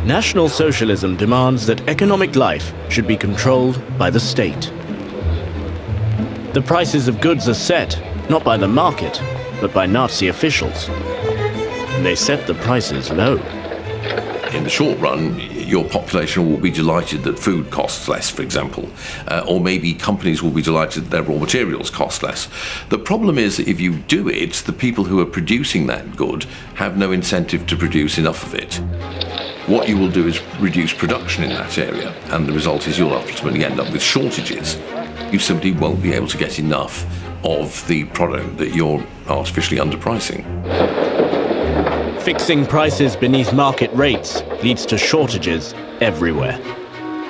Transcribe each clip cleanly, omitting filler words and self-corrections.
National Socialism demands that economic life should be controlled by the state. The prices of goods are set, not by the market, but by Nazi officials. And they set the prices low. In the short run, your population will be delighted that food costs less, for example, or maybe companies will be delighted that their raw materials cost less. The problem is that if you do it, the people who are producing that good have no incentive to produce enough of it. What you will do is reduce production in that area, and the result is you'll ultimately end up with shortages. You simply won't be able to get enough of the product that you're artificially underpricing. Fixing prices beneath market rates leads to shortages everywhere.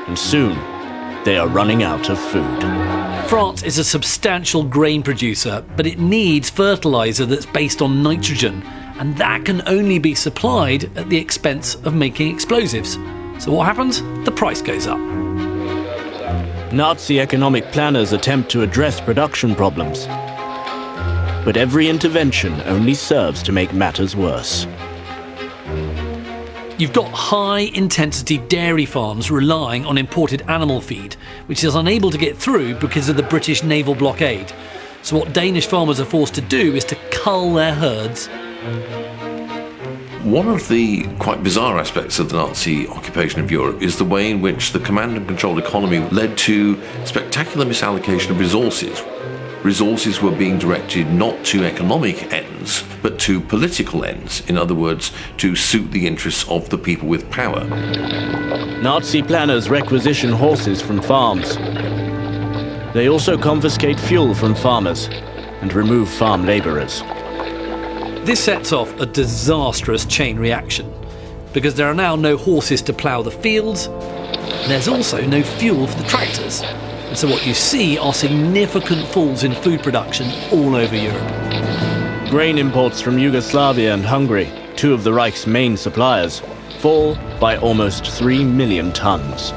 And soon, they are running out of food. France is a substantial grain producer, but it needs fertiliser that's based on nitrogen, and that can only be supplied at the expense of making explosives. So what happens? The price goes up. Nazi economic planners attempt to address production problems. But every intervention only serves to make matters worse. You've got high-intensity dairy farms relying on imported animal feed, which is unable to get through because of the British naval blockade. So what Danish farmers are forced to do is to cull their herds. One of the quite bizarre aspects of the Nazi occupation of Europe is the way in which the command and control economy led to spectacular misallocation of resources. Resources were being directed not to economic ends, but to political ends. In other words, to suit the interests of the people with power. Nazi planners requisition horses from farms. They also confiscate fuel from farmers and remove farm labourers. This sets off a disastrous chain reaction, because there are now no horses to plough the fields, and there's also no fuel for the tractors. And so what you see are significant falls in food production all over Europe. Grain imports from Yugoslavia and Hungary, two of the Reich's main suppliers, fall by almost 3 million tons.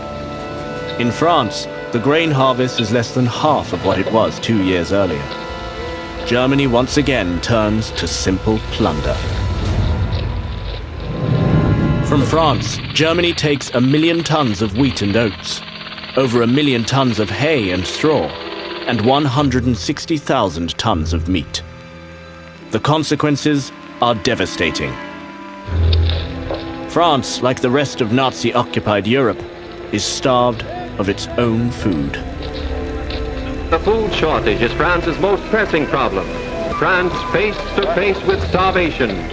In France, the grain harvest is less than half of what it was 2 years earlier. Germany once again turns to simple plunder. From France, Germany takes 1 million tons of wheat and oats, over 1 million tons of hay and straw, and 160,000 tons of meat. The consequences are devastating. France, like the rest of Nazi-occupied Europe, is starved of its own food. The food shortage is France's most pressing problem. France face to face with starvation.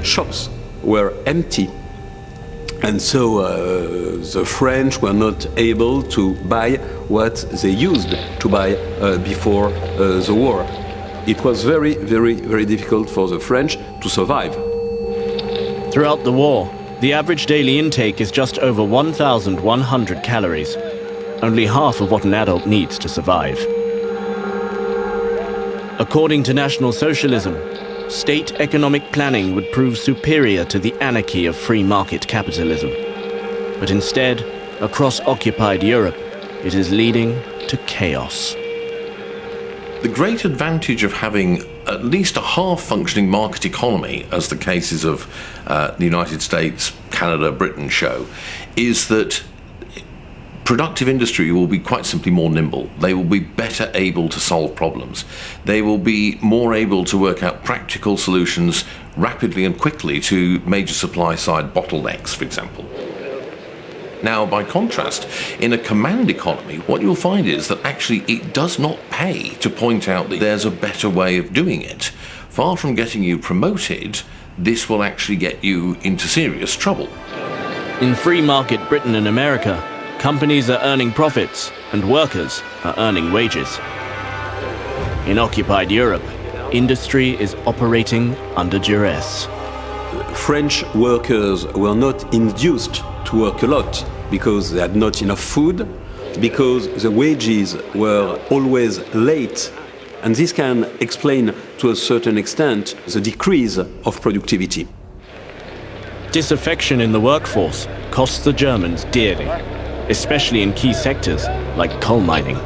Shops were empty, and so the French were not able to buy what they used to buy before the war. It was very, very, very difficult for the French to survive. Throughout the war, the average daily intake is just over 1,100 calories, only half of what an adult needs to survive. According to National Socialism, state economic planning would prove superior to the anarchy of free market capitalism. But instead, across occupied Europe, it is leading to chaos. The great advantage of having at least a half-functioning market economy, as the cases of the United States, Canada, Britain show, is that productive industry will be quite simply more nimble. They will be better able to solve problems. They will be more able to work out practical solutions rapidly and quickly to major supply-side bottlenecks, for example. Now, by contrast, in a command economy, what you'll find is that actually it does not pay to point out that there's a better way of doing it. Far from getting you promoted, this will actually get you into serious trouble. In free market Britain and America, companies are earning profits and workers are earning wages. In occupied Europe, industry is operating under duress. French workers were not induced to work a lot because they had not enough food, because the wages were always late, and this can explain to a certain extent the decrease of productivity. Disaffection in the workforce costs the Germans dearly, especially in key sectors like coal mining.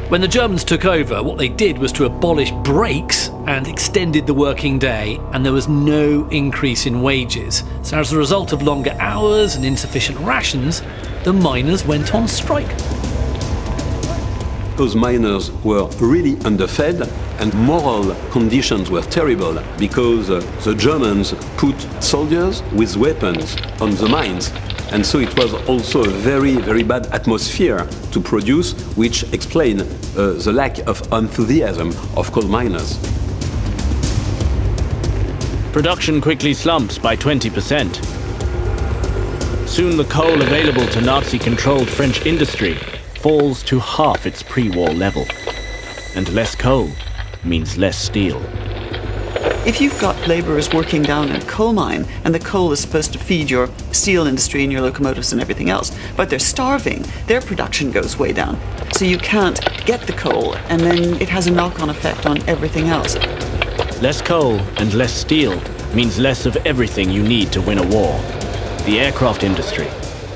When the Germans took over, what they did was to abolish breaks and extended the working day, and there was no increase in wages. So as a result of longer hours and insufficient rations, the miners went on strike. Those miners were really underfed, and moral conditions were terrible because the Germans put soldiers with weapons on the mines. And so it was also a very, very bad atmosphere to produce, which explained the lack of enthusiasm of coal miners. Production quickly slumps by 20%. Soon the coal available to Nazi-controlled French industry falls to half its pre-war level. And less coal means less steel. If you've got labourers working down in a coal mine and the coal is supposed to feed your steel industry and your locomotives and everything else, but they're starving, their production goes way down. So you can't get the coal, and then it has a knock-on effect on everything else. Less coal and less steel means less of everything you need to win a war. The aircraft industry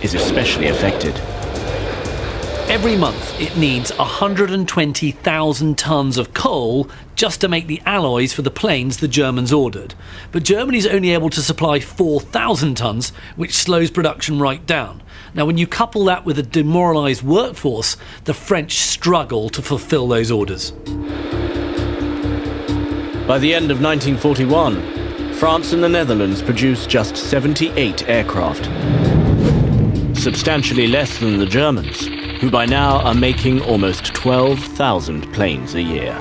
is especially affected. Every month it needs 120,000 tons of coal just to make the alloys for the planes the Germans ordered. But Germany's only able to supply 4,000 tons, which slows production right down. Now, when you couple that with a demoralised workforce, the French struggle to fulfil those orders. By the end of 1941, France and the Netherlands produced just 78 aircraft. Substantially less than the Germans, who by now are making almost 12,000 planes a year.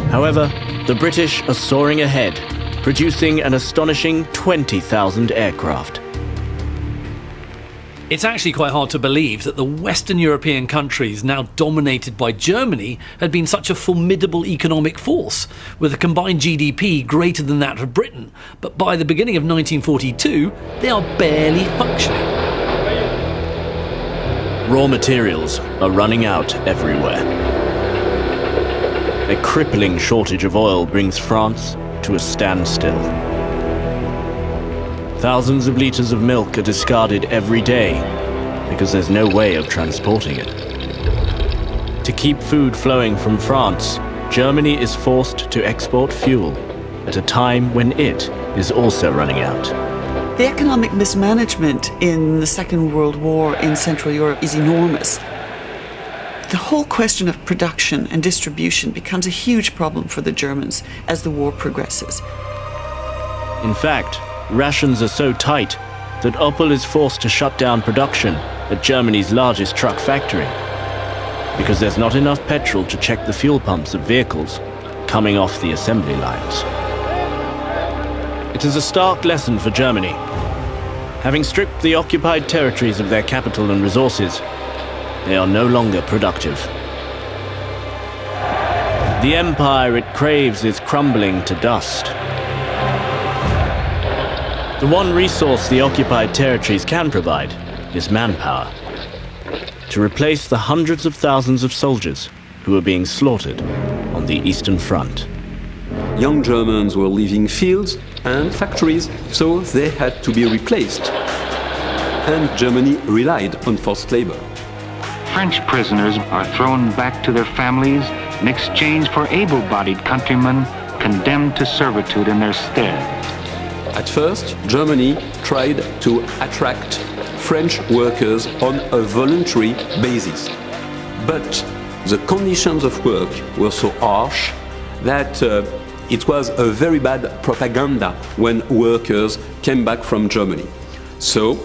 However, the British are soaring ahead, producing an astonishing 20,000 aircraft. It's actually quite hard to believe that the Western European countries, now dominated by Germany, had been such a formidable economic force, with a combined GDP greater than that of Britain. But by the beginning of 1942, they are barely functioning. Raw materials are running out everywhere. A crippling shortage of oil brings France to a standstill. Thousands of liters of milk are discarded every day because there's no way of transporting it. To keep food flowing from France, Germany is forced to export fuel at a time when it is also running out. The economic mismanagement in the Second World War in Central Europe is enormous. The whole question of production and distribution becomes a huge problem for the Germans as the war progresses. In fact, rations are so tight that Opel is forced to shut down production at Germany's largest truck factory because there's not enough petrol to check the fuel pumps of vehicles coming off the assembly lines. It is a stark lesson for Germany. Having stripped the occupied territories of their capital and resources, they are no longer productive. The empire it craves is crumbling to dust. The one resource the occupied territories can provide is manpower, to replace the hundreds of thousands of soldiers who are being slaughtered on the Eastern Front. Young Germans were leaving fields and factories, so they had to be replaced. And Germany relied on forced labor. French prisoners are thrown back to their families in exchange for able-bodied countrymen condemned to servitude in their stead. At first, Germany tried to attract French workers on a voluntary basis. But the conditions of work were so harsh that it was a very bad propaganda when workers came back from Germany. So,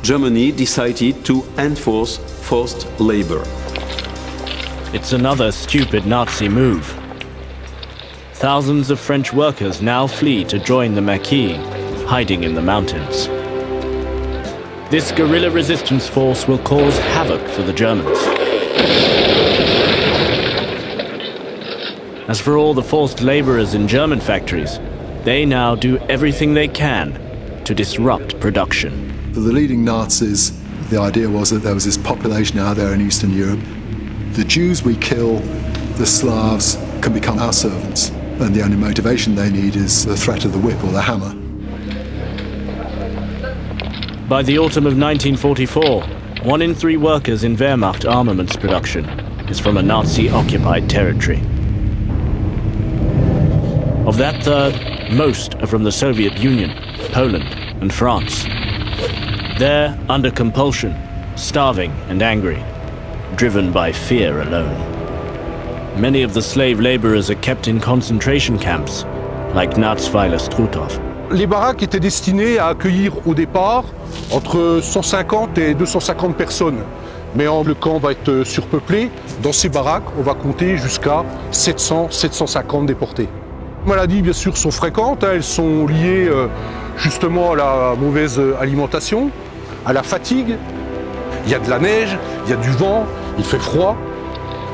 Germany decided to enforce forced labor. It's another stupid Nazi move. Thousands of French workers now flee to join the Maquis, hiding in the mountains. This guerrilla resistance force will cause havoc for the Germans. As for all the forced laborers in German factories, they now do everything they can to disrupt production. For the leading Nazis, the idea was that there was this population out there in Eastern Europe. The Jews we kill, the Slavs can become our servants, and the only motivation they need is the threat of the whip or the hammer. By the autumn of 1944, 1 in 3 workers in Wehrmacht armaments production is from a Nazi-occupied territory. Of that third, most are from the Soviet Union, Poland, and France. There, under compulsion, starving and angry, driven by fear alone. Many of the slave laborers are kept in concentration camps, like Natzweiler-Struthof. Les baraques étaient destinées à accueillir au départ entre 150 et 250 personnes. Mais le camp va être surpeuplé. Dans ces baraques, on va compter jusqu'à 700-750 déportés. Les maladies, bien sûr, sont fréquentes. Elles sont liées justement à la mauvaise alimentation, à la fatigue. Il y a de la neige, il y a du vent, il fait froid.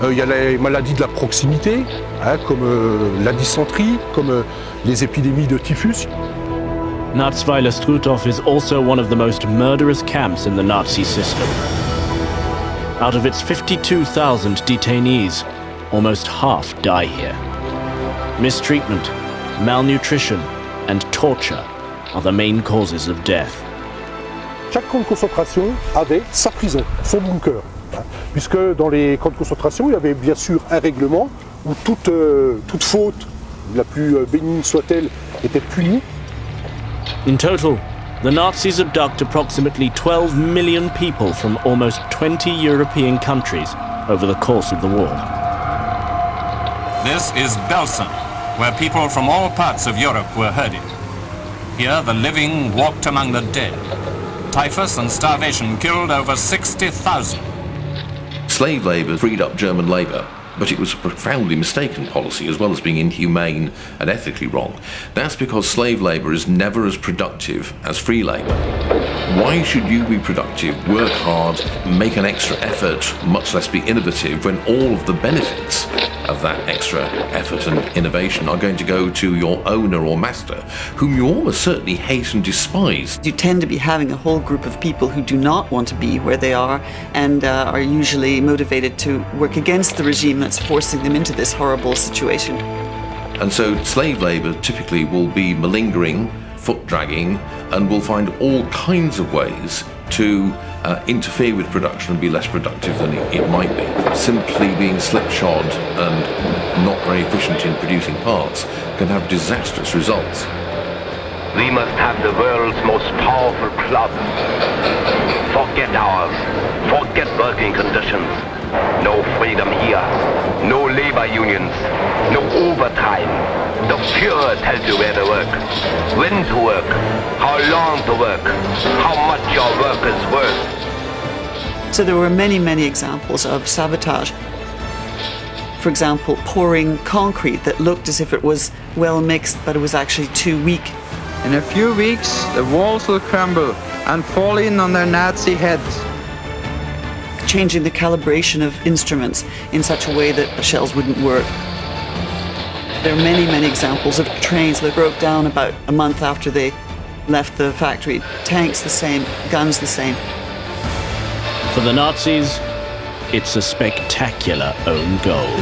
Il y a les maladies de la proximité, comme la dysenterie, comme les épidémies de typhus. Natzweiler-Struthof is also one of the most murderous camps in the Nazi system. Out of its 52,000 detainees, almost half die here. Mistreatment, malnutrition, and torture are the main causes of death. Chaque camp de concentration avait sa prison, son bunker. Puisque dans les camps de concentration, il y avait bien sûr un règlement où toute faute, la plus bénigne soit-elle, était punie. In total, the Nazis abduct approximately 12 million people from almost 20 European countries over the course of the war. This is Belsen, where people from all parts of Europe were herded. Here the living walked among the dead. Typhus and starvation killed over 60,000. Slave labour freed up German labour, but it was a profoundly mistaken policy as well as being inhumane and ethically wrong. That's because slave labour is never as productive as free labour. Why should you be productive, work hard, make an extra effort, much less be innovative, when all of the benefits of that extra effort and innovation are going to go to your owner or master, whom you almost certainly hate and despise? You tend to be having a whole group of people who do not want to be where they are and are usually motivated to work against the regime that's forcing them into this horrible situation. And so slave labour typically will be malingering, foot dragging, and will find all kinds of ways to interfere with production and be less productive than it might be. Simply being slipshod and not very efficient in producing parts can have disastrous results. We must have the world's most powerful club. Forget hours. Forget working conditions. No freedom here. No labor unions. No overtime. The Führer tells you where to work, when to work, how long to work, how much your work is worth. So there were many, many examples of sabotage. For example, pouring concrete that looked as if it was well mixed, but it was actually too weak. In a few weeks, the walls will crumble and fall in on their Nazi heads. Changing the calibration of instruments in such a way that the shells wouldn't work. There are many, many examples of trains that broke down about a month after they left the factory. Tanks the same, guns the same. For the Nazis, it's a spectacular own goal.